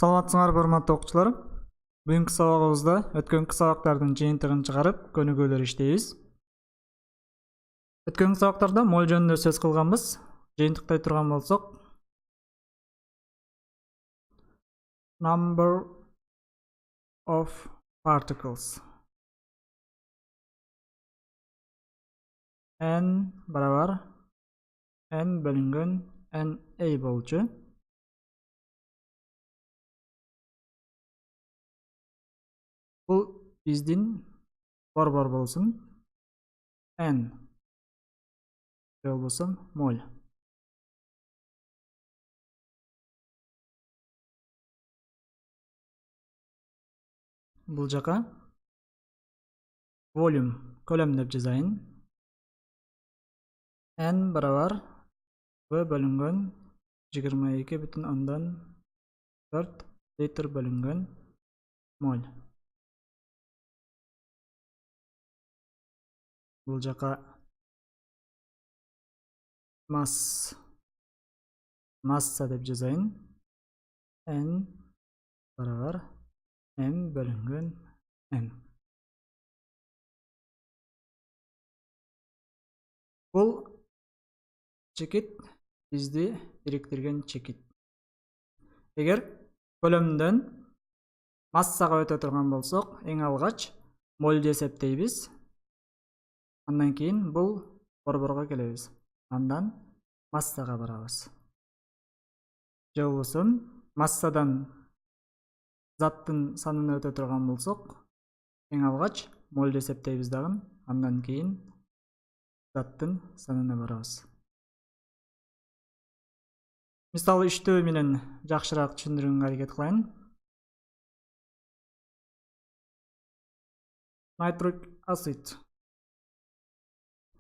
Саламатсыңарбы урматтуу окуучулар. Бүгүнкү сабагыбызда өткөнкү сабактардын жыйынтыгын чыгарып, көнүгүүлөр иштейбиз. Өткөнкү сабактарда моль жөнүндө сөз кылганбыз. Жыйынтыктай турган болсок, number of particles. N барабар n бөлүнгөн na болчу. Бул биздин борбор болсун. N же болбосо моль. Бул жака volume көлөм деп жазайын. N барабар v бөлүнгөн 22,4 литр бөлүнгөн моль. Бул жака масса деп жазайын. N барабар m бөлүнгөн n. Бул чекит бизди бириктирген чекит. Эгер көлөмдөн массага өтө турган болсок, эң алгач мольду эсептейбиз. Андан кийин бул борборго келебиз. Андан массага барабыз. Же болбосо массадан заттын санын өтө турган болсок, эң алгач мольду эсептейбиз дагы. Андан кийин заттын санына барабыз. Мисалы иштөө менен жакшыраак түшүндүрүүгө аракет кылайын. Nitric acid.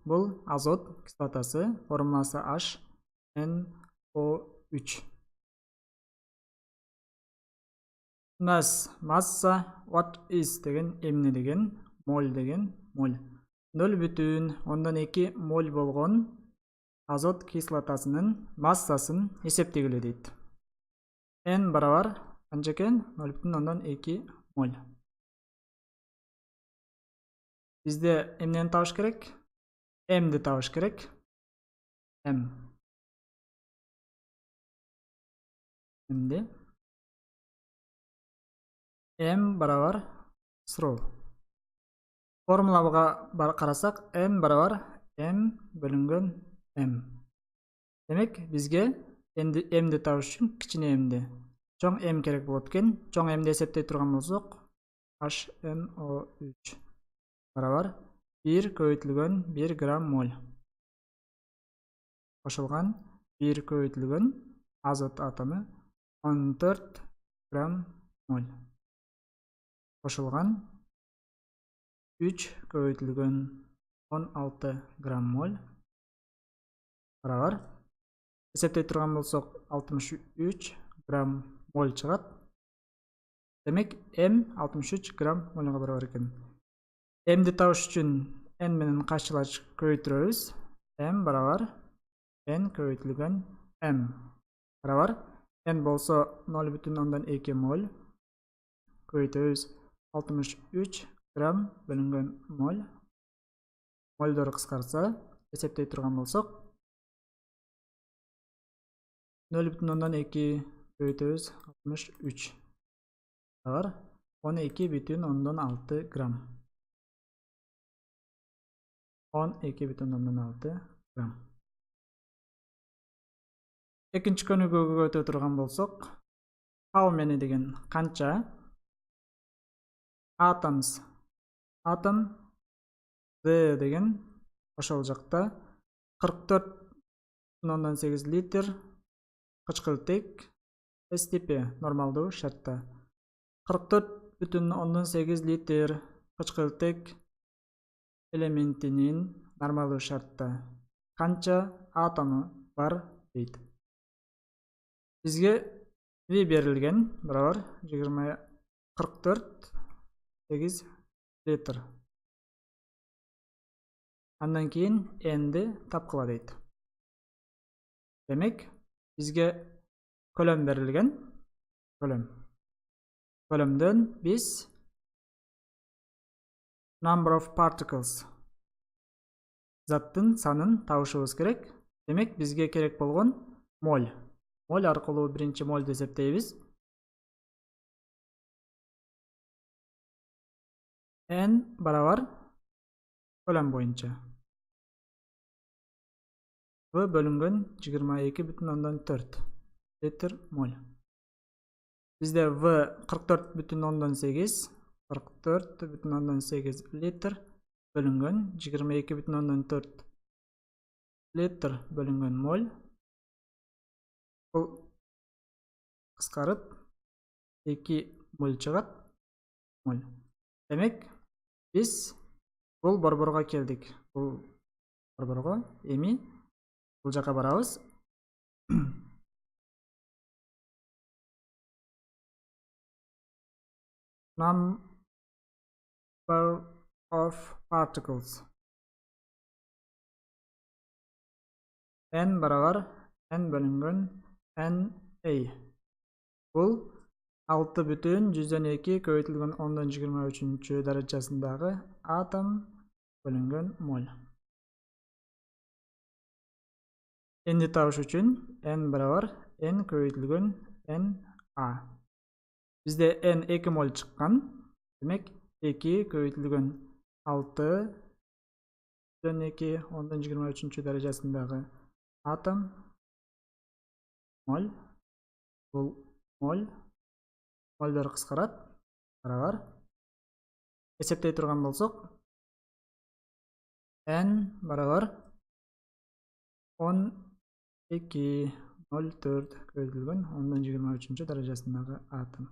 Бул азот кислотасы, формуласы HNO3. Масса, what is деген эмне деген, моль деген моль. 0,2 моль болгон азот кислотасынын массасын эсептегиле дейт. N барабар канча экен? 0,2 моль. Бизде эмнени табыш керек? M'ди табыш керек. M'ди. M барабар сроо. Формулага карасак, M барабар M бөлүнгөн M. Демек, бизге M'ди табыш үчүн кичине M'ди чоң M керек болот экен. Чоң M'ди эсептей турган болсок, HNO3 барабар 1 көбөйтүлгөн 1 грамм моль. Кошулган 1 көбөйтүлгөн азот атому 14 грамм моль. Кошулган 3 көбөйтүлгөн 16 грамм моль барабар. Эсептей турган болсок 63 грамм моль чыгат. Демек, М 63 грамм мольга барабар экен. M'ди табыш үчүн n менен кайчылаш көбөйтүрөбүз. M барабар n көбөйтүлгөн m барабар n болсо 0,2 моль көбөйтөбүз 63 грамм бөлүнгөн моль. Мольдор кыскарса, эсептей турган болсок 0,2 көбөйтөбүз 63 барабар 12,6 грамм. 12,6 грамм. Экинчи көнүгүүгө өтө турган болсок, how many деген канча. Atoms. Атом D деген ошол жакта 44,8 литр кычкылтек STP нормалдуу шартта. 44,8 литр кычкылтек элементинин нормалдуу шартта канча атому бар дейт. Бизге V берилген барабар 44,8 литр. Андан кийин N'ди тапкыла дейт. Демек, бизге көлөм берилген. Көлөм Көлөмдөн биз number of particles заттын санын табышыбыз керек. Демек, бизге керек болгон моль. Моль аркылуу биринчи мольду эсептейбиз. N барабар көлөм боюнча. V бөлүнгөн 22,4 литр моль. Бизде V 44,8 литр бөлүнгөн 22,4 литр бөлүнгөн моль. Бул кыскарып 2 моль чыгат. Моль. Демек, биз бул борборго келдик. Бул борборго эми бул жака барабыз. Number of particles. N барабар N бөлүнгөн NA. Бул 6,2 көбөйтүлгөн 10^23 даражасындагы атом бөлүнгөн моль. Nди табыш үчүн N барабар N көбөйтүлгөн NA. Бизде N 2 моль чыккан. Демек, 2 көбөйтүлгөн 6,2 10^23 даражасындагы атом моль. Бул моль. Мольдор кыскарат. Барабар. Эсептей турган болсок, N барабар 12,04 көбөйтүлгөн 10^23 даражасындагы атом.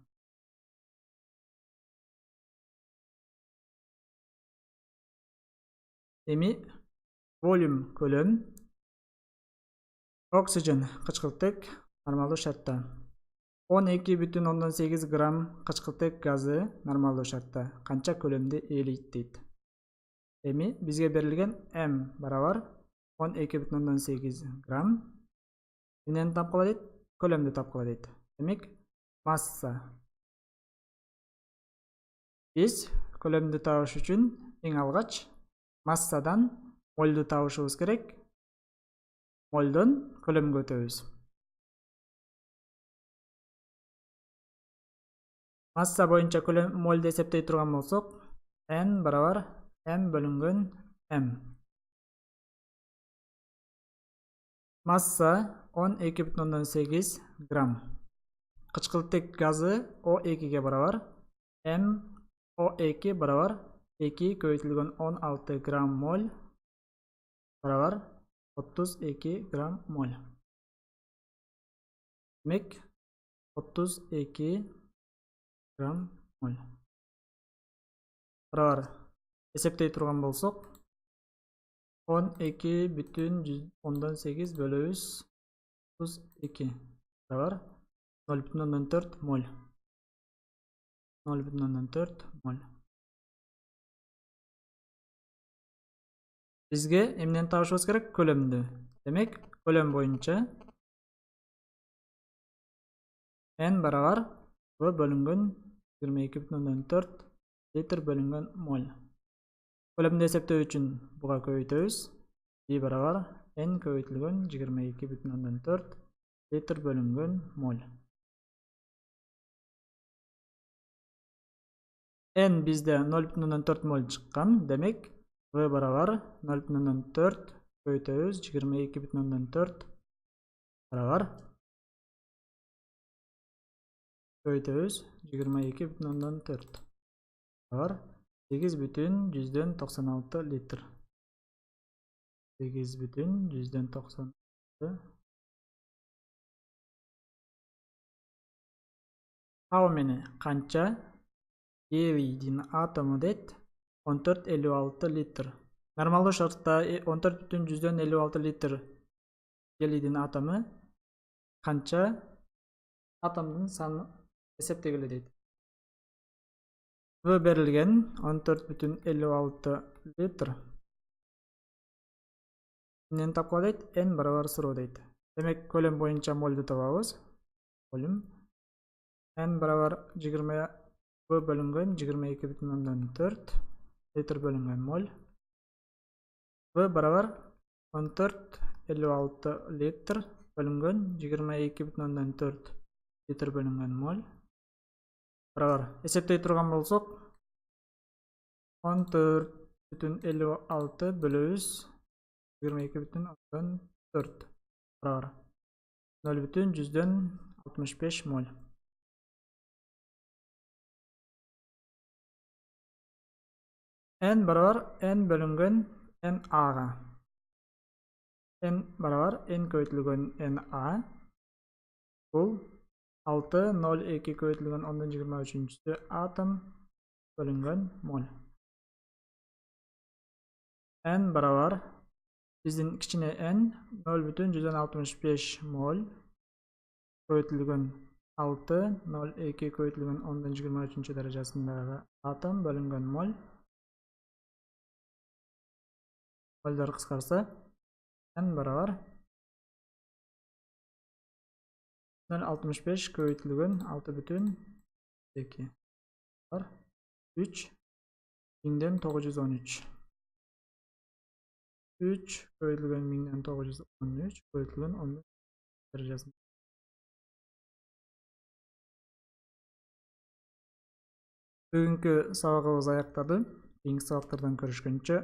Эми волюм көлөм. Оксижен кычкылтек нормалдуу шартта. 12,8 грамм кычкылтек газы нормалдуу шартта канча көлөмдү ээлейт дейт. Эми бизге берилген М барабар 12,8 грамм. Эмнени тапкыла дейт? Көлөмдү тапкыла дейт. Демек, масса. Биз көлөмдү табыш үчүн эң алгач массадан мольду табышыбыз керек. Мольдон көлөмгө өтөбүз. Масса боюнча мольду эсептей турган болсок, N барабар M бөлүнгөн M. Масса 12,8 грамм. Кычкылтек газы O2 барабар. MO2 барабар 2 көбөйтүлгөн 16 грамм моль барабар 32 грамм моль. Демек, 32 грамм моль. Барабар эсептей турган болсок, 12,8 бөлөбүз 32 барабар 0,4 моль. 0,4 моль. Бизге эмнени табышыбыз керек? Көлөмдү. Демек, көлөм боюнча N барабар V бөлүнгөн 22,4 литр бөлүнгөн моль. Көлөмдү эсептөө үчүн буга көбөйтөбүз. V барабар N көбөйтүлгөн 22,4 литр бөлүнгөн моль. N бизде 0,4 моль чыккан. Демек, V барабар 0,4 көбөйтөбүз 22,4 барабар көбөйтөбүз 22,4 барабар 8,96 литр. 8,96. Ал мени канча гелийдин атому дейт? 14,56 литр. Нормалдуу шартта 14,56 литр гелийдин атому канча атомдун санын эсептегиле дейт. V берилген 14,56 литр. Эмнени тапкыла дейт? N барабар суроо дейт. Демек, көлөм боюнча мольду табабыз. Волюм N барабар V bölüngen 22,4 litr bölüngen mol. V barabar 14,56 litr bölüngen 22,4 litr bölüngen mol. Barabar. Esептей турган болсок, 14,56 bölüs 22,4 barabar 0,65 mol. N barabar N bölüngen N A'ga. N barabar N көйтілген N A. Бұл 6,02 көйтілген 10-23 атом bölüngen mol. N barabar bizden kichine N 0,165 mol көйтілген 6,02 көйтілген 10-23 derecesindagi atom bölüngen mol. Mollar qisqarsa N barabar 0,65 көйтілген 6,2 var 3 1913. 3 көйтілген 1913 көйтілген 10 derecesinde. Бүгінгі сабағымыз аяқтады. Кейінгі сабақтардан көрішкенше